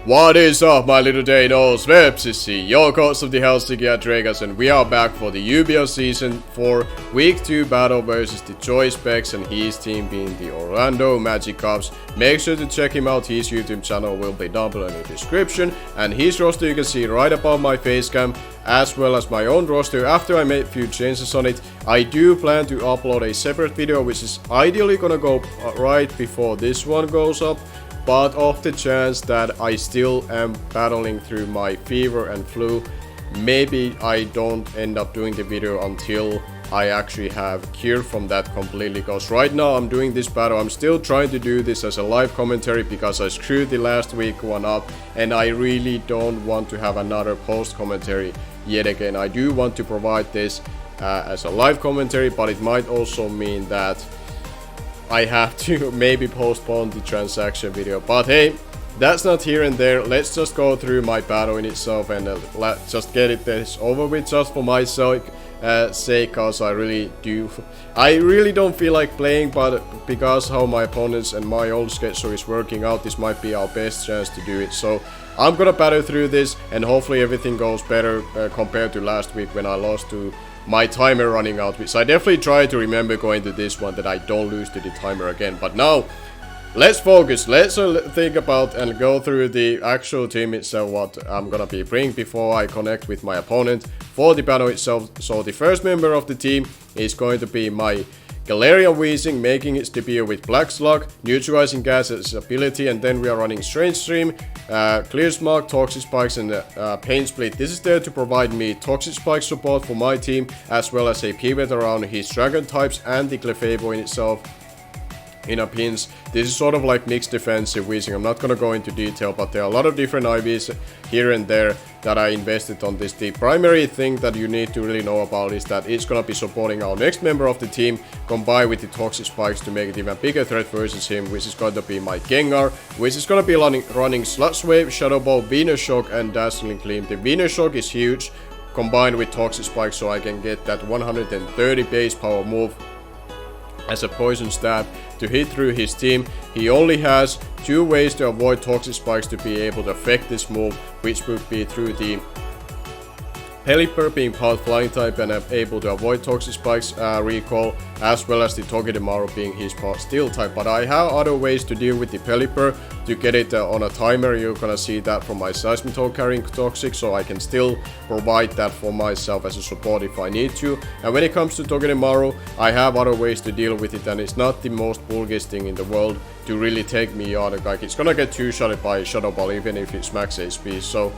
What is up, my little Deinos? Vepsis here, your host of the Helsinki Dragons, and we are back for the UBL Season 4 Week 2 battle versus TheChoiceSpecs and his team being the Orlando Magikarps. Make sure to check him out, his YouTube channel will be down below in the description, and his roster you can see right above my facecam, as well as my own roster. After I made a few changes on it, I do plan to upload a separate video, which is ideally gonna go right before this one goes up. But of the chance that I still am battling through my fever and flu, maybe I don't end up doing the video until I actually have cured from that completely. Because right now I'm doing this battle, I'm still trying to do this as a live commentary because I screwed the last week one up, and I really don't want to have another post commentary yet again. I do want to provide this as a live commentary, but it might also mean that I have to maybe postpone the transaction video, but hey, that's not here and there. Let's just go through my battle in itself and let's just get this over with, just for my sake, cause I really don't feel like playing, but because how my opponents and my old schedule is working out, this might be our best chance to do it. So I'm gonna battle through this, and hopefully everything goes better compared to last week when I lost to my timer running out, which I definitely try to remember going to this one, that I don't lose to the timer again. But now, let's focus, let's think about and go through the actual team itself, what I'm gonna be bringing before I connect with my opponent for the battle itself. So the first member of the team is going to be my Galarian Weezing, making its debut with Black Slug, neutralizing gas as its ability, and then we are running Strange Stream, Clear Smog, Toxic Spikes, and Pain Split. This is there to provide me Toxic Spike support for my team, as well as a pivot around his Dragon types and the Clefable in itself. In a pins, this is sort of like mixed defensive Weezing. I'm not gonna go into detail, but there are a lot of different IVs here and there that I invested on this. The primary thing that you need to really know about is that it's gonna be supporting our next member of the team, combined with the Toxic Spikes to make it even bigger threat versus him, which is going to be my Gengar, which is gonna be running Sludge Wave, Shadow Ball, Venus Shock, and Dazzling Gleam. The Venus Shock is huge, combined with Toxic Spikes, so I can get that 130 base power move as a poison stab to hit through his team. He only has two ways to avoid Toxic Spikes to be able to affect this move, which would be through the Pelipper being part flying type and able to avoid Toxic Spikes recall, as well as the Togedemaru being his part steel type. But I have other ways to deal with the Pelipper to get it on a timer. You're gonna see that from my Seismitoad carrying Toxic, so I can still provide that for myself as a support if I need to. And when it comes to Togedemaru, I have other ways to deal with it, and it's not the most bulkiest thing in the world to really take me out. Like, it's gonna get two-shotted by Shadow Ball even if it's max HP. So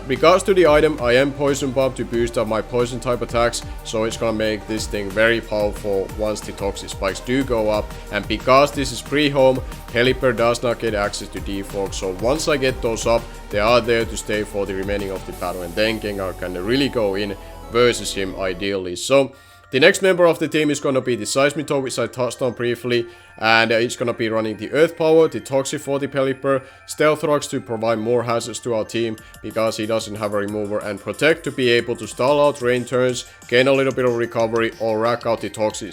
regards to the item, I am Poison Bomb to boost up my poison type attacks, so it's gonna make this thing very powerful once the Toxic Spikes do go up. And because this is pre-home, Pelipper does not get access to defog, so once I get those up, they are there to stay for the remaining of the battle, and then Gengar can really go in versus him ideally. So the next member of the team is going to be the Seismitoad, which I touched on briefly, and it's going to be running the Earth Power, the Toxic for the Pelipper, Stealth Rocks to provide more hazards to our team because he doesn't have a remover, and Protect to be able to stall out rain turns, gain a little bit of recovery, or rack out the Toxic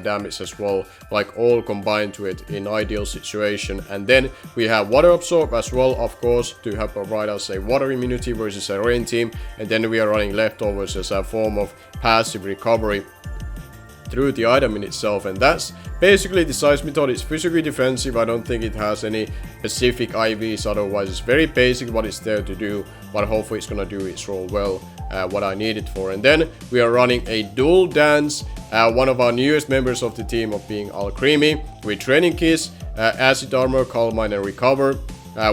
damage as well, like all combined to it in ideal situation. And then we have Water Absorb as well, of course, to help provide us a water immunity versus a rain team, and then we are running Leftovers as a form of passive recovery through the item in itself. And that's basically the Seismitoad. It's physically defensive. I don't think it has any specific IVs, otherwise it's very basic what it's there to do, but hopefully it's gonna do its role well, what I need it for. And then we are running a dual dance, one of our newest members of the team of being Alcremie, with Training Kiss, Acid Armor, Calm Mind, and Recover,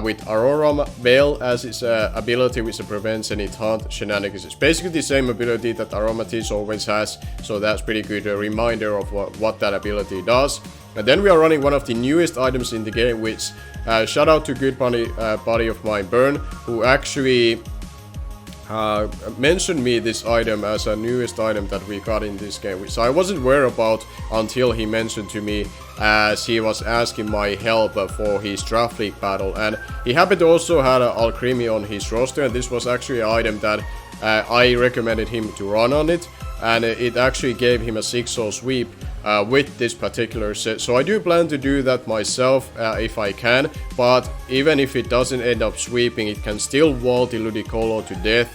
with Aurora Veil as its ability, which prevents any taunt shenanigans. It's basically the same ability that Aromatisse always has, so that's pretty good reminder of what that ability does. And then we are running one of the newest items in the game, which shout out to good buddy of mine, Burn, who actually mentioned me this item as a newest item that we got in this game, which I wasn't aware about until he mentioned to me, as he was asking my help for his draft league battle. And he happened to also had Alcremie on his roster, and this was actually an item that I recommended him to run on it, and it actually gave him a 6-0 sweep with this particular set. So I do plan to do that myself if I can, but even if it doesn't end up sweeping, it can still wall the Ludicolo to death.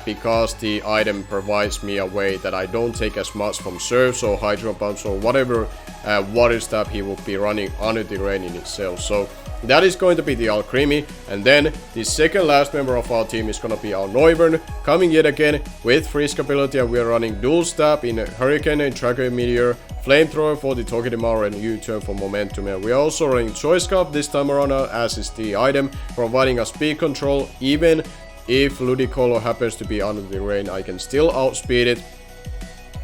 Because the item provides me a way that I don't take as much from serves or hydro pumps or whatever water stab he will be running under the rain in itself. So that is going to be the Alcremie, and then the second last member of our team is going to be our Noivern, coming yet again with Frisk ability, and we are running dual stab in Hurricane and Tracker Meteor, Flamethrower for the Togedemaru and U-turn for momentum, and we are also running Choice Scarf this time around as is the item, providing us speed control. Even if Ludicolo happens to be under the rain, I can still outspeed it,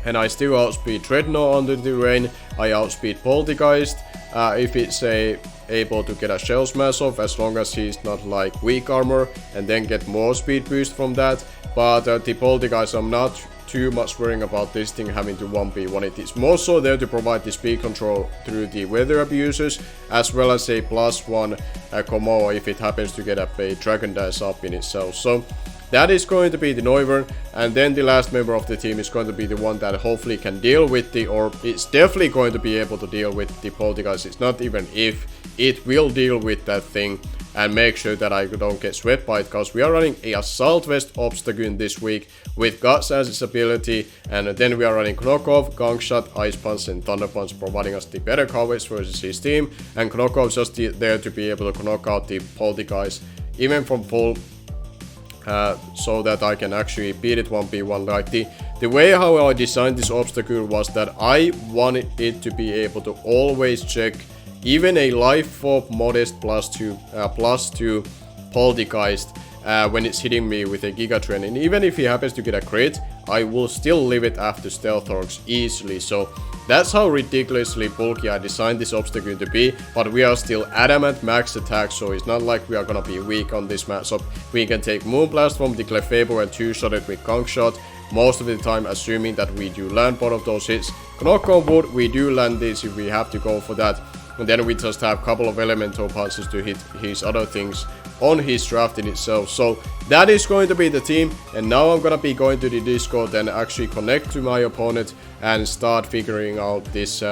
and I still outspeed Dreadnought under the rain. I outspeed Poltergeist if it's able to get a Shell Smash off, as long as he's not like weak armor, and then get more speed boost from that. But the Poltergeist, I'm not too much worrying about this thing having to 1v1 it. It's more so there to provide the speed control through the weather abusers, as well as a +1 Komoa if it happens to get a Dragon Dance up in itself. So that is going to be the Noivern, and then the last member of the team is going to be the one that hopefully can deal with the, or it's definitely going to be able to deal with the Poltergeist. It's not even if, it will deal with that thing and make sure that I don't get swept by it, because we are running a Assault Vest Obstagoon this week with Guts as its ability, and then we are running Knockoff, Gunk Shot, Ice Punch and Thunder Punch, providing us the better coverage versus his team, and Knockoff just there to be able to knock out the Poltergeist even from full, so that I can actually beat it 1v1. Like the way how I designed this obstacle was that I wanted it to be able to always check even a Life Orb Modest +2 Poltergeist when it's hitting me with a Giga Train, and even if he happens to get a crit, I will still leave it after Stealth Orcs easily. So that's how ridiculously bulky I designed this obstacle to be, but we are still adamant max attack, so it's not like we are gonna be weak on this matchup. We can take Moonblast from the Clefable and 2-shot it with Gunk Shot, most of the time assuming that we do land both of those hits. Knock on wood, we do land this if we have to go for that. And then we just have a couple of elemental punches to hit his other things on his draft in itself. So that is going to be the team, and now I'm gonna be going to the Discord and actually connect to my opponent and start figuring out this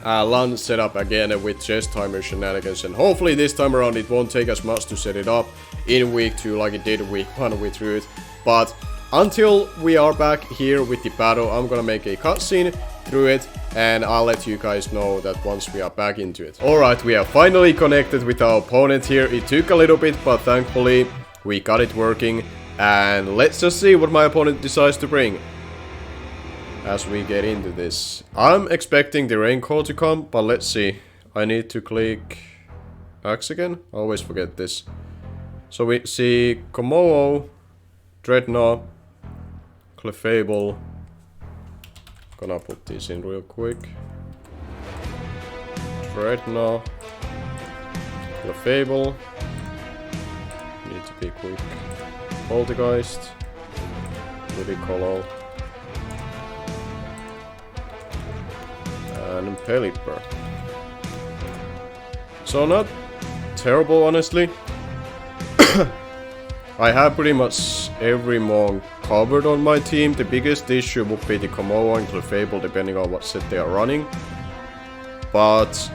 LAN setup again with chest timer shenanigans, and hopefully this time around it won't take as much to set it up in week 2 like it did week 1 with Root. But until we are back here with the battle, I'm gonna make a cutscene through it, and I'll let you guys know that once we are back into it. Alright, we are finally connected with our opponent here. It took a little bit, but thankfully we got it working, and let's just see what my opponent decides to bring as we get into this. I'm expecting the Raincore to come, but let's see. I need to click X again. I always forget this. So we see Komodo, Dreadnought, Clefable. Gonna put these in real quick. Dreadnought, Clefable. Need to be quick. Poltergeist, Ludicolo, and Pelipper. So not terrible, honestly. I have pretty much every Monk covered on my team. The biggest issue would be the Komodo and Clefable, depending on what set they are running. But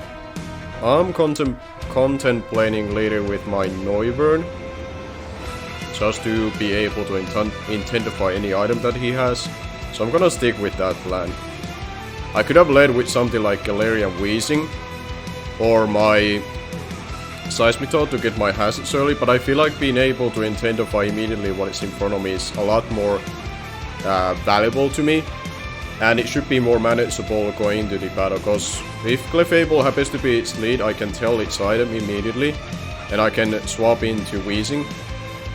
I'm contemplating later with my Noivern, just to be able to intensify any item that he has. So I'm gonna stick with that plan. I could have led with something like Galarian Wheezing or my Seismitoad to get my hazards early, but I feel like being able to intensify immediately when it's in front of me is a lot more valuable to me, and it should be more manageable going into the battle, because if Clefable happens to be its lead, I can tell its item immediately and I can swap into Wheezing.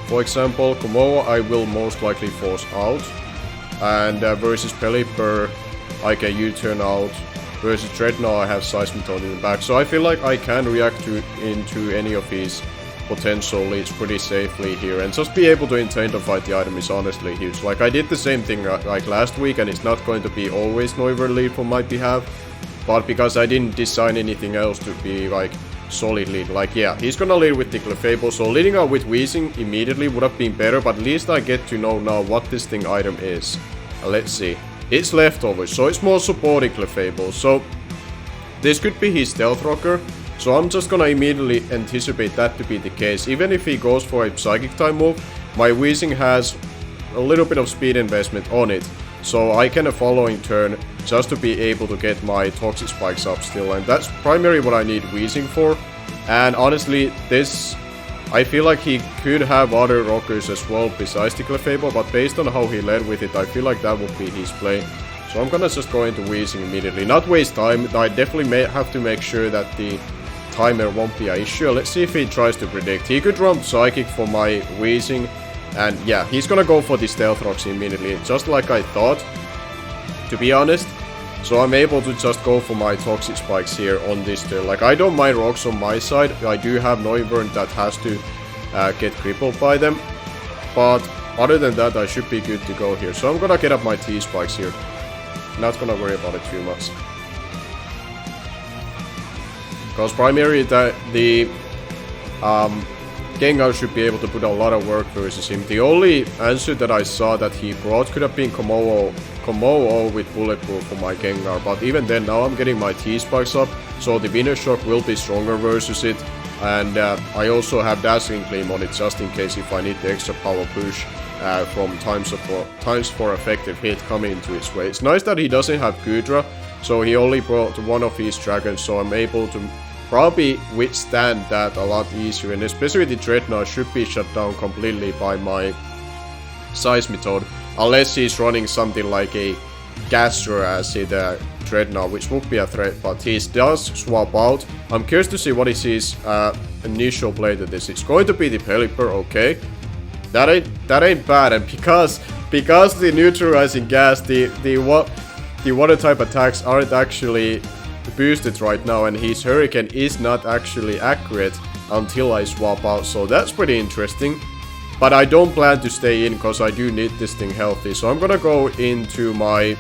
For example, Komodo I will most likely force out, and versus Pelipper I can U-turn out. Versus Dreadnought I have Seismitoad in the back, so I feel like I can react into any of his potential leads pretty safely here, and just be able to intensify the item is honestly huge. Like I did the same thing like last week, and it's not going to be always Noivern lead for my behalf, but because I didn't design anything else to be like solid lead. Like yeah, he's gonna lead with the Clefable, so leading out with Wheezing immediately would have been better, but at least I get to know now what this thing item is. Let's see. it's leftovers, so it's more supporting Clefable. So this could be his Stealth Rocker, so I'm just gonna immediately anticipate that to be the case. Even if he goes for a Psychic type move, my Weezing has a little bit of speed investment on it, so I can a following turn just to be able to get my Toxic Spikes up still, and that's primarily what I need Weezing for. And honestly, this, I feel like he could have other rockers as well besides the Clefable, but based on how he led with it, I feel like that would be his play. So I'm gonna just go into Weezing immediately, not waste time. I definitely may have to make sure that the timer won't be an issue. Let's see if he tries to predict. He could run Psychic for my Weezing, and yeah, he's gonna go for the Stealth Rocks immediately, just like I thought, to be honest. So I'm able to just go for my Toxic Spikes here on this turn. Like, I don't mind rocks on my side. I do have Noivern that has to get crippled by them. But other than that, I should be good to go here. So I'm gonna get up my T-Spikes here. Not gonna worry about it too much. Because primarily the Gengar should be able to put a lot of work versus him. The only answer that I saw that he brought could have been Kommo-o with Bulletproof for my Gengar, but even then, now I'm getting my T-Spikes up, so the Winner Shock will be stronger versus it, and I also have Dazzling Gleam on it just in case if I need the extra power push from times for effective hit coming into its way. It's nice that he doesn't have Goodra, so he only brought one of his dragons, so I'm able to probably withstand that a lot easier, and especially the Dreadnought should be shut down completely by my Seismitoad, unless he's running something like a Gastro Acid Dreadnought, which would be a threat, but he does swap out. I'm curious to see what is his initial play to this. It's going to be the Pelipper, okay. That ain't bad, and because the neutralizing gas, the water type attacks aren't actually boosted right now, and his Hurricane is not actually accurate until I swap out, so that's pretty interesting. But I don't plan to stay in because I do need this thing healthy, so I'm gonna go into my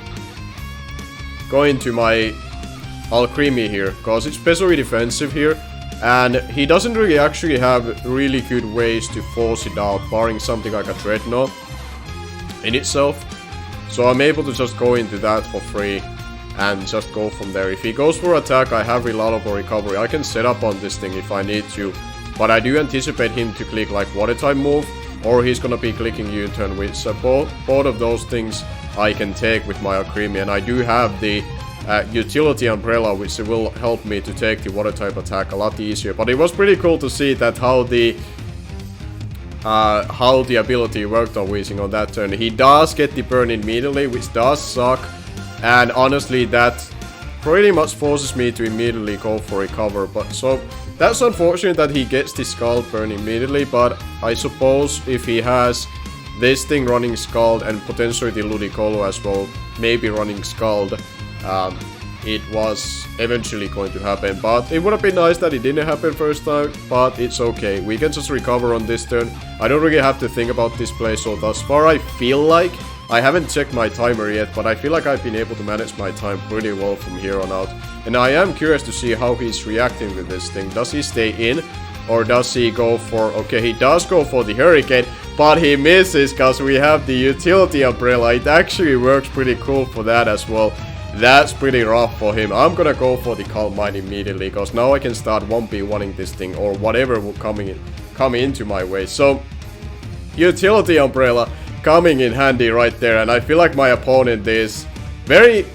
Alcremie here, because it's especially defensive here, and he doesn't really actually have really good ways to force it out, barring something like a Dreadnought in itself. So I'm able to just go into that for free and just go from there. If he goes for attack, I have reliable recovery. I can set up on this thing if I need to, but I do anticipate him to click like water type move, or he's gonna be clicking U-turn, which both of those things I can take with my Alcremie, and I do have the utility umbrella, which will help me to take the water type attack a lot easier. But it was pretty cool to see that how the ability worked on Weezing on that turn. He does get the burn immediately, which does suck, and honestly that pretty much forces me to immediately go for recover. But so that's unfortunate that he gets the Scald burn immediately, but I suppose if he has this thing running Scald and potentially the Ludicolo as well, maybe running Scald, it was eventually going to happen. But it would have been nice that it didn't happen first time, but it's okay. We can just recover on this turn. I don't really have to think about this play, so thus far I feel like, I haven't checked my timer yet, but I feel like I've been able to manage my time pretty well from here on out. And I am curious to see how he's reacting with this thing. Does he stay in? Or does he go for... Okay, he does go for the Hurricane, but he misses because we have the Utility Umbrella. It actually works pretty cool for that as well. That's pretty rough for him. I'm gonna go for the Calm Mind immediately, because now I can start 1v1ing this thing, or whatever will come into my way. So, Utility Umbrella coming in handy right there, and I feel like my opponent is very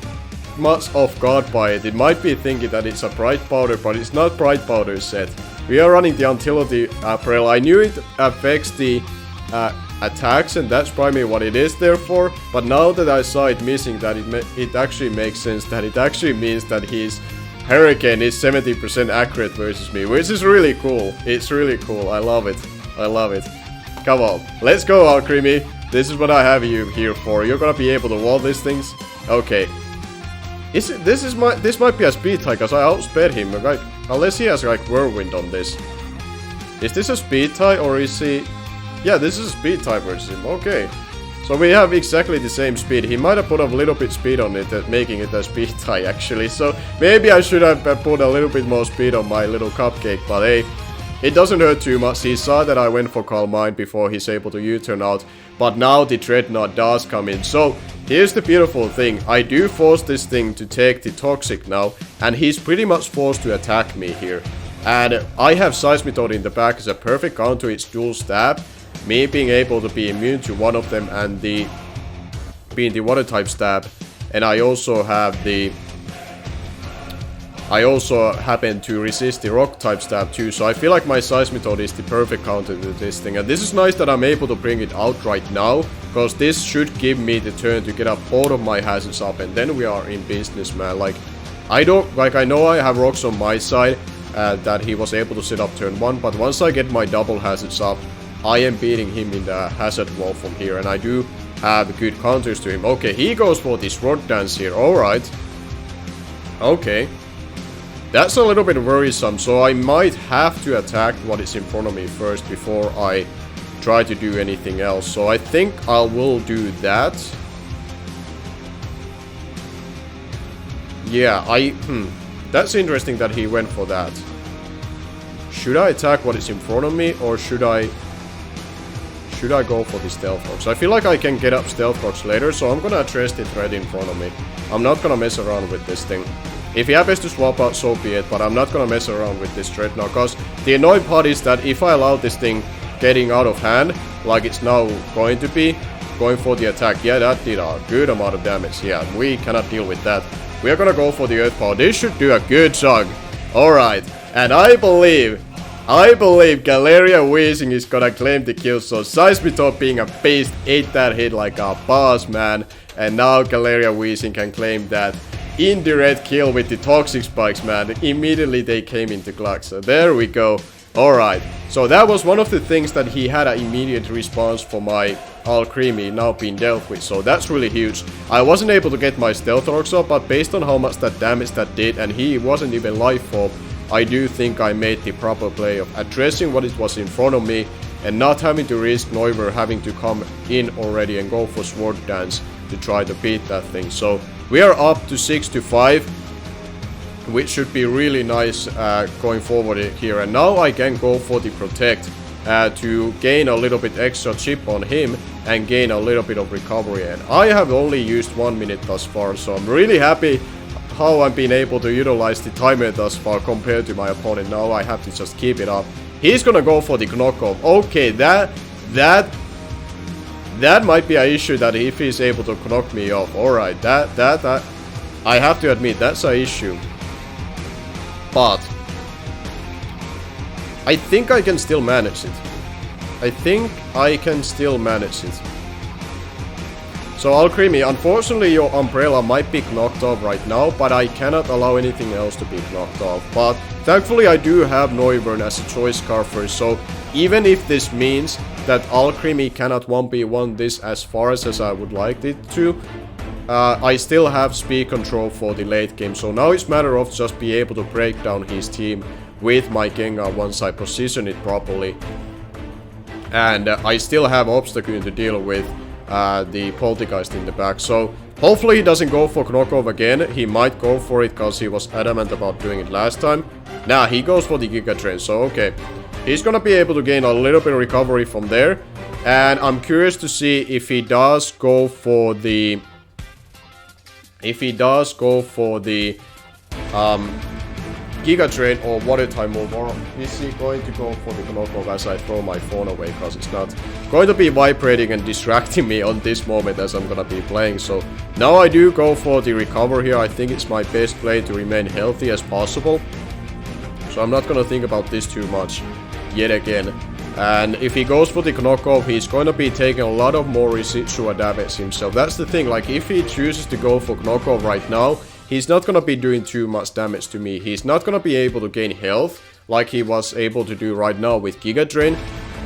much off guard by it. It might be thinking that it's a Bright Powder, but it's not Bright Powder set. We are running the Utility Umbrella. I knew it affects the attacks, and that's probably what it is there for, but now that I saw it missing, that it actually makes sense, that it actually means that his Hurricane is 70% accurate versus me, which is really cool. It's really cool. I love it. I love it. Come on, let's go, Alcremie. This is what I have you here for. You're gonna be able to wall these things. Okay. This might be a speed tie, because I outsped him, right? Unless he has like Whirlwind on this. Is this a speed tie, or is he... Yeah, this is a speed tie versus him. Okay. So we have exactly the same speed. He might have put a little bit speed on it, making it a speed tie actually. So maybe I should have put a little bit more speed on my little cupcake, but hey, it doesn't hurt too much. He saw that I went for Calm Mind before he's able to U-turn out, but now the Dreadnought does come in. So here's the beautiful thing. I do force this thing to take the toxic now, and he's pretty much forced to attack me here. And I have Seismitoad in the back as a perfect counter to its dual stab. Me being able to be immune to one of them and being the water type stab. And I also have I also happen to resist the rock type stab too, so I feel like my Seismitoad is the perfect counter to this thing. And this is nice that I'm able to bring it out right now, because this should give me the turn to get up both of my hazards up, and then we are in business, man. Like, I know I have rocks on my side that he was able to set up turn 1, but once I get my double hazards up, I am beating him in the hazard wall from here, and I do have good counters to him. Okay, he goes for this rod dance here, alright. Okay. That's a little bit worrisome, so I might have to attack what is in front of me first before I try to do anything else. So I think I will do that. Yeah, that's interesting that he went for that. Should I attack what is in front of me, or should I go for the Stealth Rocks? I feel like I can get up Stealth Rocks later, so I'm gonna address the threat in front of me. I'm not gonna mess around with this thing. If he happens to swap out, so be it, but I'm not gonna mess around with this threat now, cause the annoying part is that if I allow this thing getting out of hand, like it's now going to be, going for the attack, yeah, that did a good amount of damage. Yeah, we cannot deal with that. We are gonna go for the Earth Power. This should do a good chunk. Alright, and I believe Galeria Weezing is gonna claim the kill, so Seismitoad being a beast ate that hit like a boss, man. And now Galeria Weezing can claim that indirect kill with the toxic spikes, man. Immediately they came into clutch, so there we go. Alright, so that was one of the things that he had an immediate response for my Alcremie now being dealt with, so that's really huge. I wasn't able to get my Stealth Rocks up, but based on how much that damage that did, and he wasn't even life form, I do think I made the proper play of addressing what it was in front of me and not having to risk Neuver having to come in already and go for Sword Dance to try to beat that thing. So we are up to 6-5, which should be really nice going forward here. And now I can go for the Protect to gain a little bit extra chip on him and gain a little bit of recovery. And I have only used 1 minute thus far, so I'm really happy how I've been able to utilize the timer thus far compared to my opponent. Now I have to just keep it up. He's gonna go for the knockoff. Okay, that might be an issue, that if he's able to knock me off. Alright, that I have to admit, that's an issue. But I think I can still manage it. I think I can still manage it. So Alcremie, unfortunately your Umbrella might be knocked off right now, but I cannot allow anything else to be knocked off. But thankfully I do have Noivern as a choice card first, so even if this means that Alcremie cannot 1v1 this as far as I would like it to, I still have speed control for the late game. So now it's a matter of just be able to break down his team with my Gengar once I position it properly. And I still have Obstacle to deal with the Poltergeist in the back. So hopefully he doesn't go for knockoff again. He might go for it because he was adamant about doing it last time. Nah, he goes for the Giga Drain, so okay. He's gonna be able to gain a little bit of recovery from there. And I'm curious to see if he does go for the... Giga Drain or Water Type move, or is he going to go for the knockoff as I throw my phone away, because it's not going to be vibrating and distracting me on this moment as I'm gonna be playing. So now I do go for the recover here. I think it's my best play to remain healthy as possible. So I'm not gonna think about this too much yet again. And if he goes for the knockoff, he's going to be taking a lot of more residual damage himself. That's the thing, like if he chooses to go for knockoff right now, he's not gonna be doing too much damage to me. He's not gonna be able to gain health like he was able to do right now with Giga Drain.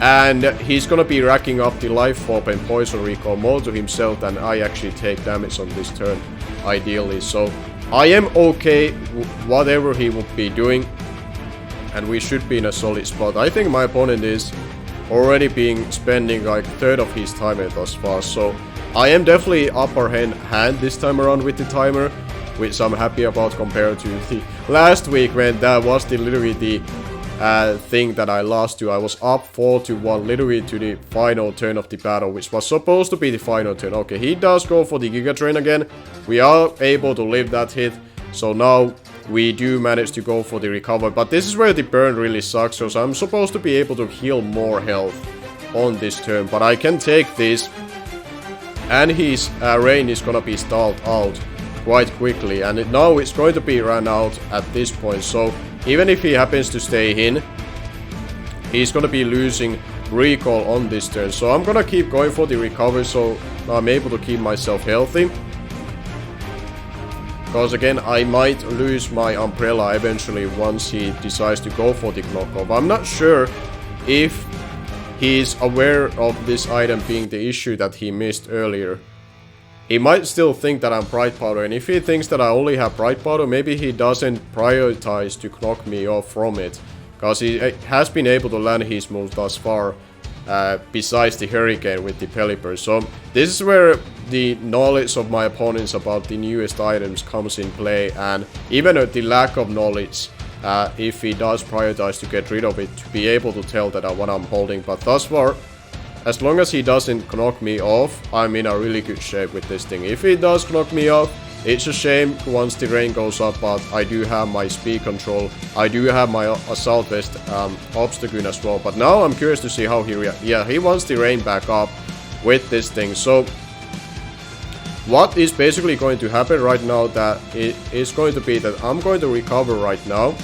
And he's gonna be racking up the Life Orb and Poison Recall more to himself than I actually take damage on this turn, ideally. So I am okay whatever he would be doing. And we should be in a solid spot. I think my opponent is already spending like a third of his timer thus far. So I am definitely upper hand this time around with the timer, which I'm happy about compared to the last week when that was literally the thing that I lost to. I was up 4-1 literally to the final turn of the battle, which was supposed to be the final turn. Okay, he does go for the Giga Drain again. We are able to live that hit. So now we do manage to go for the recover. But this is where the burn really sucks. So I'm supposed to be able to heal more health on this turn. But I can take this. And his rain is gonna be stalled out quite quickly. And now it's going to be run out at this point. So even if he happens to stay in, he's gonna be losing recall on this turn. So I'm gonna keep going for the recovery so I'm able to keep myself healthy. Because again, I might lose my umbrella eventually once he decides to go for the knockoff. I'm not sure if he's aware of this item being the issue that he missed earlier. He might still think that I'm Bright Powder, and if he thinks that I only have Bright Powder, maybe he doesn't prioritize to knock me off from it. Because he has been able to land his moves thus far, besides the Hurricane with the Pelipper. So this is where the knowledge of my opponents about the newest items comes in play, and even the lack of knowledge, if he does prioritize to get rid of it, to be able to tell that what I'm holding. But thus far, as long as he doesn't knock me off, I'm in a really good shape with this thing. If he does knock me off, it's a shame once the rain goes up, but I do have my speed control. I do have my assault vest obstacle as well. But now I'm curious to see how he reacts. Yeah, he wants the rain back up with this thing. So what is basically going to happen right now, that it is going to be that I'm going to recover right now.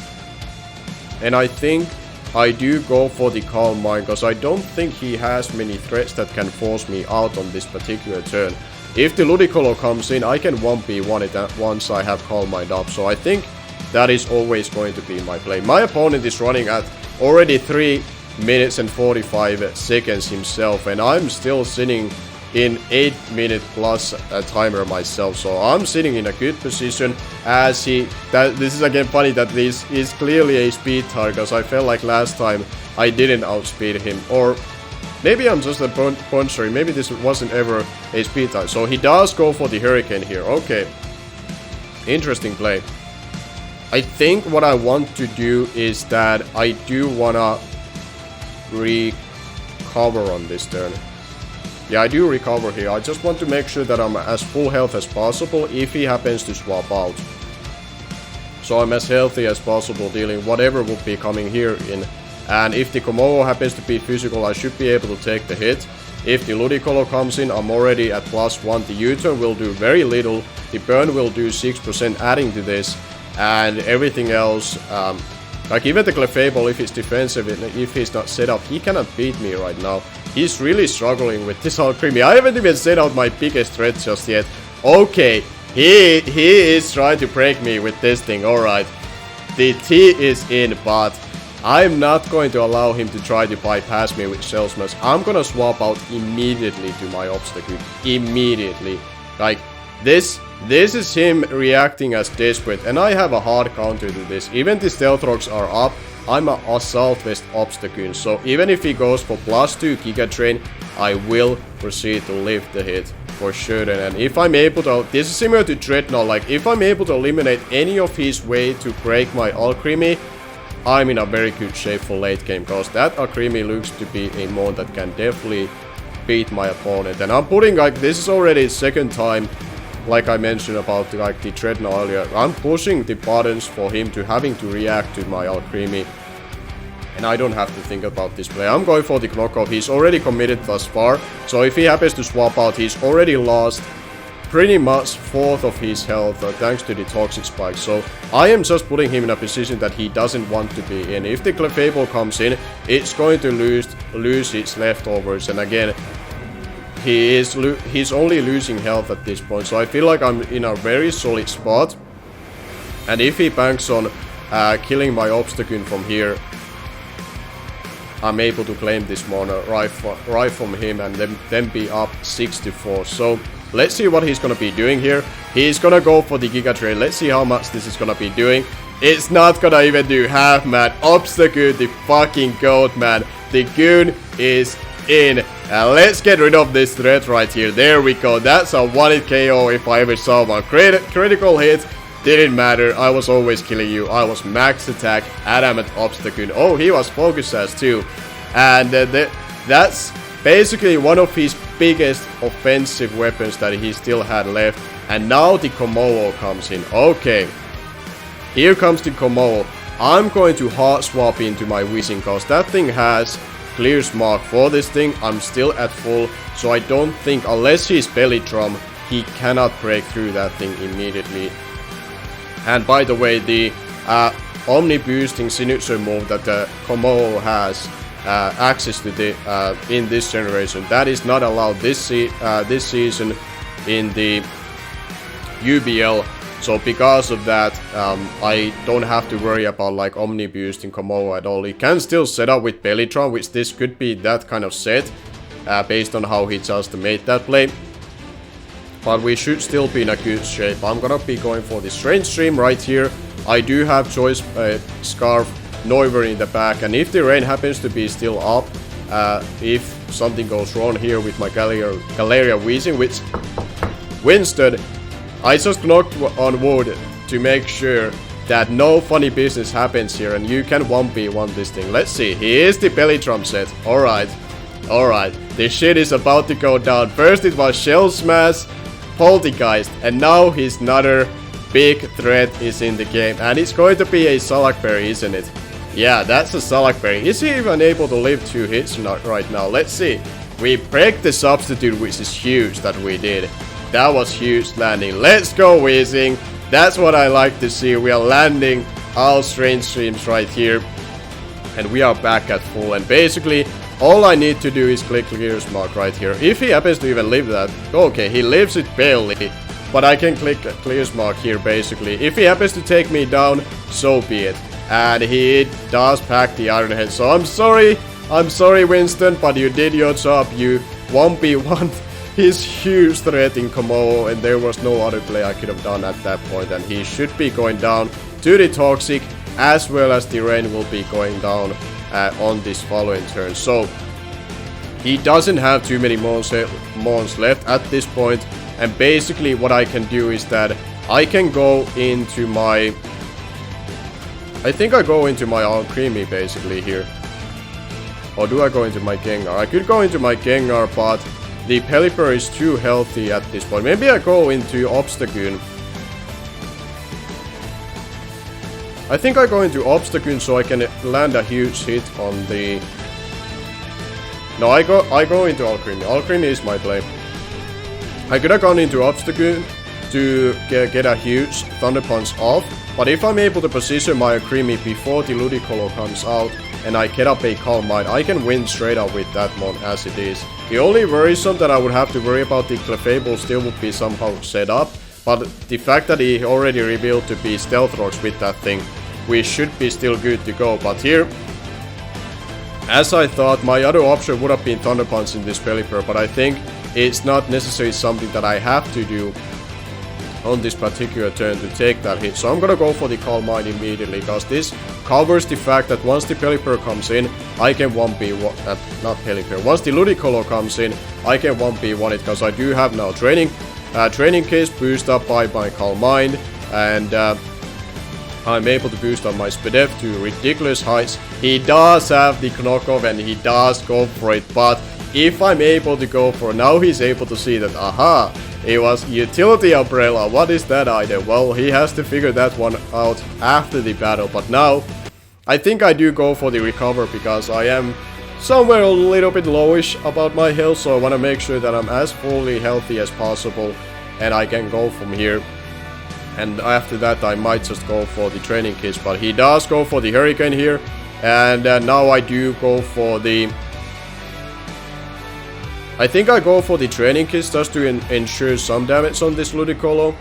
And I think I do go for the Calm Mind, because I don't think he has many threats that can force me out on this particular turn. If the Ludicolo comes in, I can 1v1 it once I have Calm Mind up. So I think that is always going to be my play. My opponent is running at already 3 minutes and 45 seconds himself, and I'm still sitting in 8-minute plus timer myself. So I'm sitting in a good position as this is again funny that this is clearly a speed target, because I felt like last time I didn't outspeed him. Or maybe I'm just a puncher, maybe this wasn't ever a speed target. So he does go for the Hurricane here. Okay, interesting play. I think what I want to do is that I do wanna recover on this turn. Yeah, I do recover here. I just want to make sure that I'm as full health as possible if he happens to swap out. So I'm as healthy as possible dealing whatever would be coming here in. And if the Komodo happens to be physical, I should be able to take the hit. If the Ludicolo comes in, I'm already at +1. The U-turn will do very little. The burn will do 6% adding to this. And everything else, like even the Clefable, if it's defensive, if he's not set up, he cannot beat me right now. He's really struggling with this Alchemy. I haven't even set out my biggest threat just yet. Okay, he is trying to break me with this thing. Alright, the T is in, but I'm not going to allow him to try to bypass me with Shell Smash. I'm gonna swap out immediately to my obstacle. Immediately. Like, this is him reacting as desperate, and I have a hard counter to this. Even the Stealth Rocks are up. I'm an Assault Vest obstacle, so even if he goes for +2 Giga Drain, I will proceed to lift the hit for sure. And if I'm able to, this is similar to Dreadnought, like if I'm able to eliminate any of his way to break my Alchemy, I'm in a very good shape for late game, because that Alchemy looks to be a mod that can definitely beat my opponent. And I'm putting, like, this is already second time, like I mentioned about like the Dreadnought earlier, I'm pushing the buttons for him to having to react to my Alchemy. And I don't have to think about this play. I'm going for the knockoff. He's already committed thus far. So if he happens to swap out, he's already lost pretty much 1/4 of his health thanks to the Toxic Spike. So I am just putting him in a position that he doesn't want to be in. If the Clefable comes in, it's going to lose its leftovers. And again, he's only losing health at this point. So I feel like I'm in a very solid spot. And if he banks on killing my obstacle from here, I'm able to claim this mana right from him and then be up 6-4. So let's see what he's gonna be doing here. He's gonna go for the Giga Drain. Let's see how much this is gonna be doing. It's not gonna even do half, man. Obstacle, the fucking goat, man. The goon is in. Let's get rid of this threat right here. There we go. That's a 1-hit KO if I ever saw one. Critical hit. Didn't matter, I was always killing you. I was max attack, adamant obstacle. Oh, he was focus sash too. And that's basically one of his biggest offensive weapons that he still had left. And now the Komodo comes in. Okay, here comes the Komodo. I'm going to hard swap into my Whizzing cause that thing has clear mark for this thing. I'm still at full, so I don't think, unless he's belly drum, he cannot break through that thing immediately. And by the way, the Omni boosting signature move that the Komodo has access to the in this generation, that is not allowed this season in the UBL. So because of that, I don't have to worry about like Omni boosting Komodo at all. He can still set up with Bellytron, which this could be that kind of set, based on how he just made that play. But we should still be in a good shape. I'm gonna be going for the Strange Stream right here. I do have Choice Scarf Noiver in the back, and if the rain happens to be still up, if something goes wrong here with my Galeria Wheezing, which Winston, I just knocked on wood to make sure that no funny business happens here, and you can 1v1 this thing. Let's see, here's the belly drum set. Alright, this shit is about to go down. First it was Shell Smash, Poltergeist, and now his another big threat is in the game, and it's going to be a Salakberry, isn't it? Yeah, that's a Salakberry. Is he even able to live 2 hits right now? Let's see. We break the substitute, which is huge that we did. That was huge landing. Let's go, Whizzing. That's what I like to see. We are landing our Strange Streams right here, and we are back at full. And basically, all I need to do is click Clear's Mark right here. If he happens to even live that, okay, he lives it barely, but I can click Clear's Mark here basically. If he happens to take me down, so be it. And he does pack the Iron Head. So I'm sorry Winston, but you did your job. You 1v1 his huge threat in Komodo, and there was no other play I could have done at that point. And he should be going down to the Toxic, as well as the Rain will be going down on this following turn. So he doesn't have too many mons left at this point, and basically what I can do is that I can go into my, I think I go into my Alcremie basically here. Or do I go into my Gengar? I could go into my Gengar, but the Pelipper is too healthy at this point. Maybe I go into Obstagoon. I think I go into Obstagoon so I can land a huge hit on the... No, I go into Alcremie. Alcremie is my play. I could have gone into Obstagoon to get a huge Thunder Punch off, but if I'm able to position my Alcremie before the Ludicolo comes out and I get up a Calm Mind, I can win straight up with that mon as it is. The only worrisome that I would have to worry about the Clefable still would be somehow set up, but the fact that he already revealed to be Stealth Rocks with that thing, we should be still good to go. But here, as I thought, my other option would have been Thunder Punch in this Pelipper, but I think it's not necessarily something that I have to do on this particular turn to take that hit. So I'm gonna go for the Calm Mind immediately, because this covers the fact that once the Pelipper comes in, I can 1v1, not Pelipper, once the Ludicolo comes in, I can 1v1 it, because I do have now Training Case boost up by my Calm Mind, and I'm able to boost on my Spadef to ridiculous heights. He does have the knockoff and he does go for it, but if I'm able to go for it, now he's able to see that, aha, it was Utility Umbrella. What is that item? Well, he has to figure that one out after the battle, but now I think I do go for the recover, because I am somewhere a little bit lowish about my health, so I want to make sure that I'm as fully healthy as possible and I can go from here. And after that I might just go for the Training Kiss, but he does go for the Hurricane here, and now I do go for the... I think I go for the Training Kiss just to ensure some damage on this Ludicolo,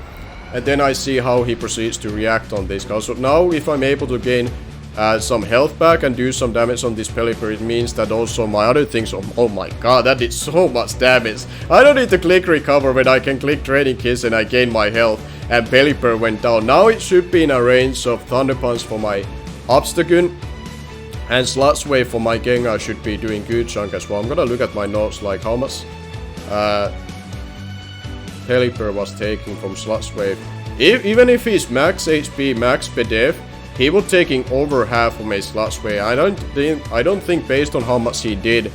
and then I see how he proceeds to react on this. So now if I'm able to gain some health back and do some damage on this Pelipper, it means that also my other things... Oh my god, that did so much damage. I don't need to click recover when I can click Training Kiss and I gain my health, and Pelipper went down. Now it should be in a range of Thunder Punch for my Obstagoon, and Sludge Wave for my Gengar should be doing good chunk as well. I'm gonna look at my notes, like how much Pelipper was taking from Sludge Wave. Even if he's max HP, max BDF, he would taking over half of my slot sway. I don't think based on how much he did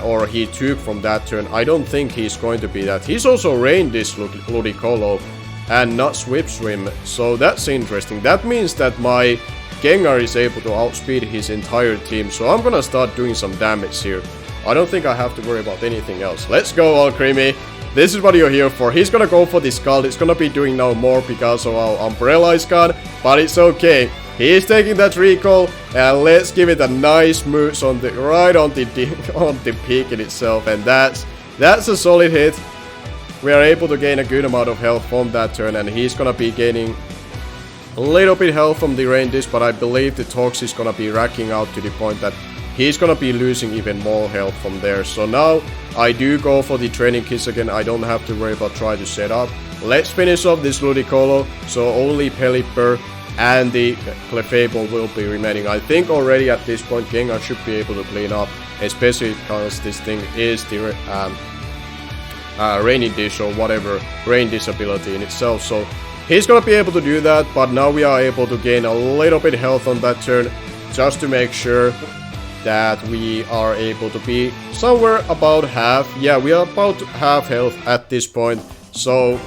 or he took from that turn, I don't think he's going to be that. He's also rained this Ludicolo and not Swift Swim, so that's interesting. That means that my Gengar is able to outspeed his entire team, so I'm gonna start doing some damage here. I don't think I have to worry about anything else. Let's go, Alcremie. This is what you're here for. He's gonna go for this Scald. It's gonna be doing now more because of our Umbrella is gone, but it's okay. He is taking that recall, and let's give it a nice moose on the right on the peak in itself, and that's a solid hit. We are able to gain a good amount of health from that turn, and he's gonna be gaining a little bit health from the rain dish, but I believe the Tox is gonna be racking out to the point that he's gonna be losing even more health from there. So now I do go for the training kiss again. I don't have to worry about trying to set up. Let's finish off this Ludicolo, so only Pelipper and the Clefable will be remaining. I think already at this point Gengar should be able to clean up, especially because this thing is the Rainy Dish or whatever, Rain Disability in itself. So he's gonna be able to do that, but now we are able to gain a little bit health on that turn, just to make sure that we are able to be somewhere about half. Yeah, we are about half health at this point. So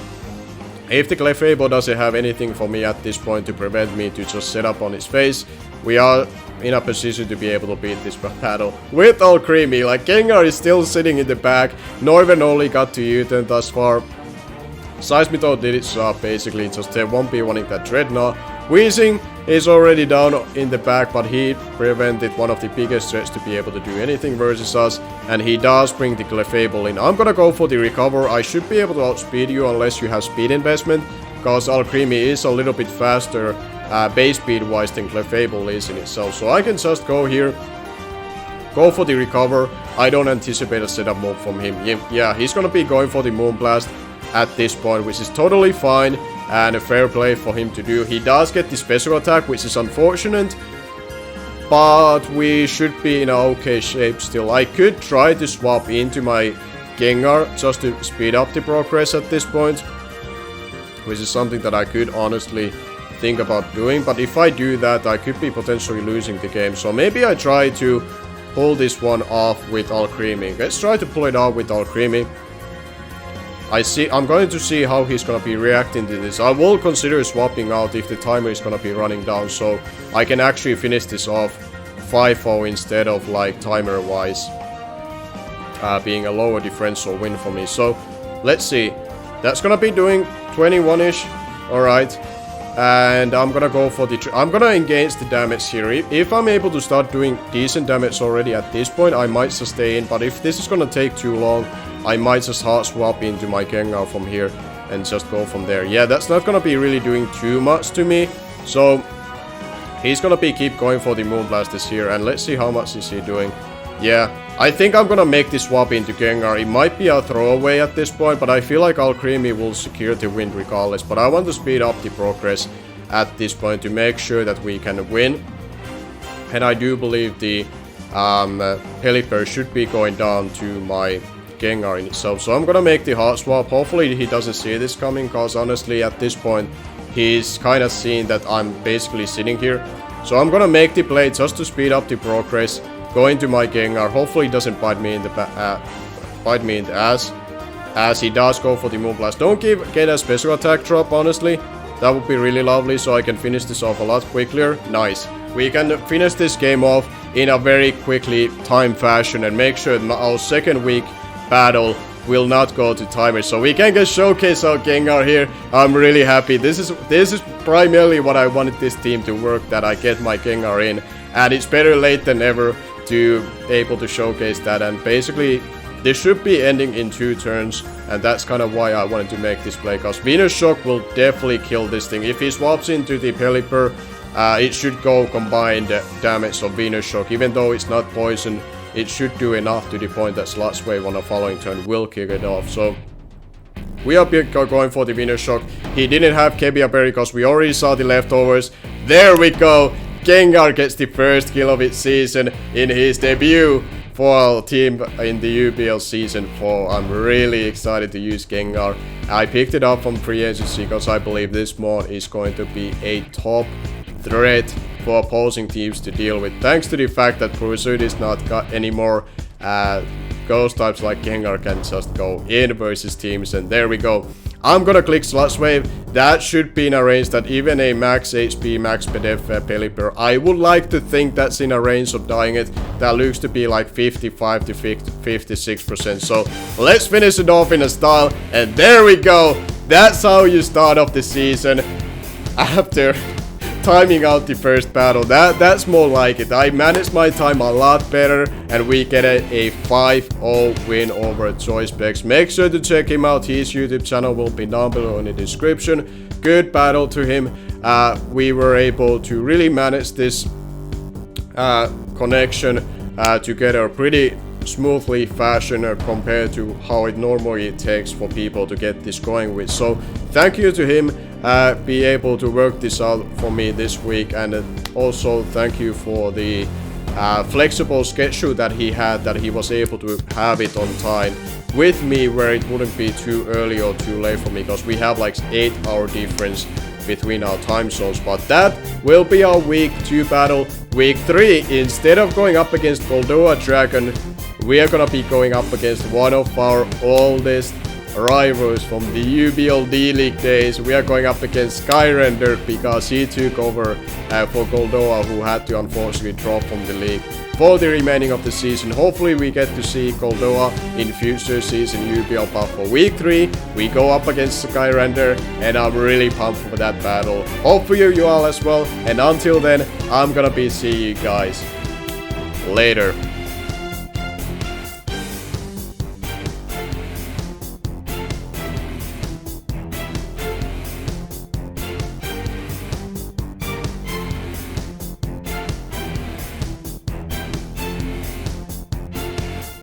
if the Clefable doesn't have anything for me at this point to prevent me to just set up on its face, we are in a position to be able to beat this battle with Alcremie. Like, Gengar is still sitting in the back. Norven only got to U-turn thus far. Seismitoad did its job basically, just 1v1ing that Dreadnought. Weezing is already down in the back, but he prevented one of the biggest threats to be able to do anything versus us, and he does bring the Clefable in. I'm gonna go for the recover. I should be able to outspeed you unless you have speed investment, because Alcremie is a little bit faster base speed wise than Clefable is in itself. So I can just go here, go for the recover. I don't anticipate a setup move from him. Yeah, he's gonna be going for the Moonblast at this point, which is totally fine and a fair play for him to do. He does get the special attack, which is unfortunate, but we should be in a okay shape still. I could try to swap into my Gengar just to speed up the progress at this point, which is something that I could honestly think about doing, but if I do that, I could be potentially losing the game. So maybe I try to pull this one off with Alcremie. Let's try to pull it off with Alcremie. I'm going to see how he's gonna be reacting to this. I will consider swapping out if the timer is gonna be running down, so I can actually finish this off 5-0 instead of like timer wise being a lower differential win for me. So let's see. That's gonna be doing 21-ish. Alright. And I'm gonna go for the... I'm gonna engage the damage here. If I'm able to start doing decent damage already at this point, I might sustain. But if this is gonna take too long, I might just hard swap into my Gengar from here and just go from there. Yeah, that's not gonna be really doing too much to me. So he's gonna be keep going for the Moonblast this here. And let's see how much is he doing. Yeah, I think I'm gonna make this swap into Gengar. It might be a throwaway at this point, but I feel like Alcremie will secure the win regardless. But I want to speed up the progress at this point to make sure that we can win. And I do believe the Pelipper should be going down to my Gengar in itself. So I'm gonna make the hard swap. Hopefully he doesn't see this coming, because honestly at this point he's kind of seen that I'm basically sitting here. So I'm gonna make the play just to speed up the progress. Go into my Gengar. Hopefully he doesn't bite me in the ass, as he does go for the Moonblast. Don't get a special attack drop, honestly. That would be really lovely, so I can finish this off a lot quicker. Nice. We can finish this game off in a very quickly timed fashion and make sure that our second week battle will not go to timer, so we can get showcase our Gengar here. I'm really happy. This is primarily what I wanted this team to work, that I get my Gengar in, and it's better late than ever to able to showcase that. And basically this should be ending in 2 turns, and that's kind of why I wanted to make this play, because Venus Shock will definitely kill this thing. If he swaps into the Pelipper, it should go combined damage of Venus Shock. Even though it's not poison, it should do enough to the point that Sludge Wave on a following turn will kick it off. So we are going for the Venus Shock. He didn't have Kebia Berry because we already saw the leftovers. There we go. Gengar gets the first kill of its season in his debut. for our team in the UBL Season 4. I'm really excited to use Gengar. I picked it up from pre-agency because I believe this mod is going to be a top threat for opposing teams to deal with, thanks to the fact that Pursuit is not got any more ghost types like Gengar can just go in versus teams. And there we go. I'm gonna click Sludge Wave. That should be in a range that even a max HP, max PDF Pelipper, I would like to think that's in a range of dying it. That looks to be like 55 to 56%. So let's finish it off in a style. And there we go. That's how you start off the season after timing out the first battle. That's more like it. I managed my time a lot better, and we get a 5-0 win over TheChoiceSpecs. Make sure to check him out. His YouTube channel will be down below in the description. Good battle to him. We were able to really manage this connection together pretty smoothly fashion compared to how it normally takes for people to get this going with. So thank you to him. Be able to work this out for me this week, and also thank you for the flexible schedule that he had, that he was able to have it on time with me where it wouldn't be too early or too late for me, because we have like 8-hour difference between our time zones. But that will be our week 2 battle. Week 3, instead of going up against Goldoa Dragon, we are gonna be going up against one of our oldest rivals from the UBL D-League days. We are going up against Skyrender because he took over for Goldoa, who had to unfortunately drop from the league for the remaining of the season. Hopefully we get to see Goldoa in future season UBL, but for week 3 we go up against Skyrender, and I'm really pumped for that battle. Hopefully you all as well, and until then I'm gonna be seeing you guys later.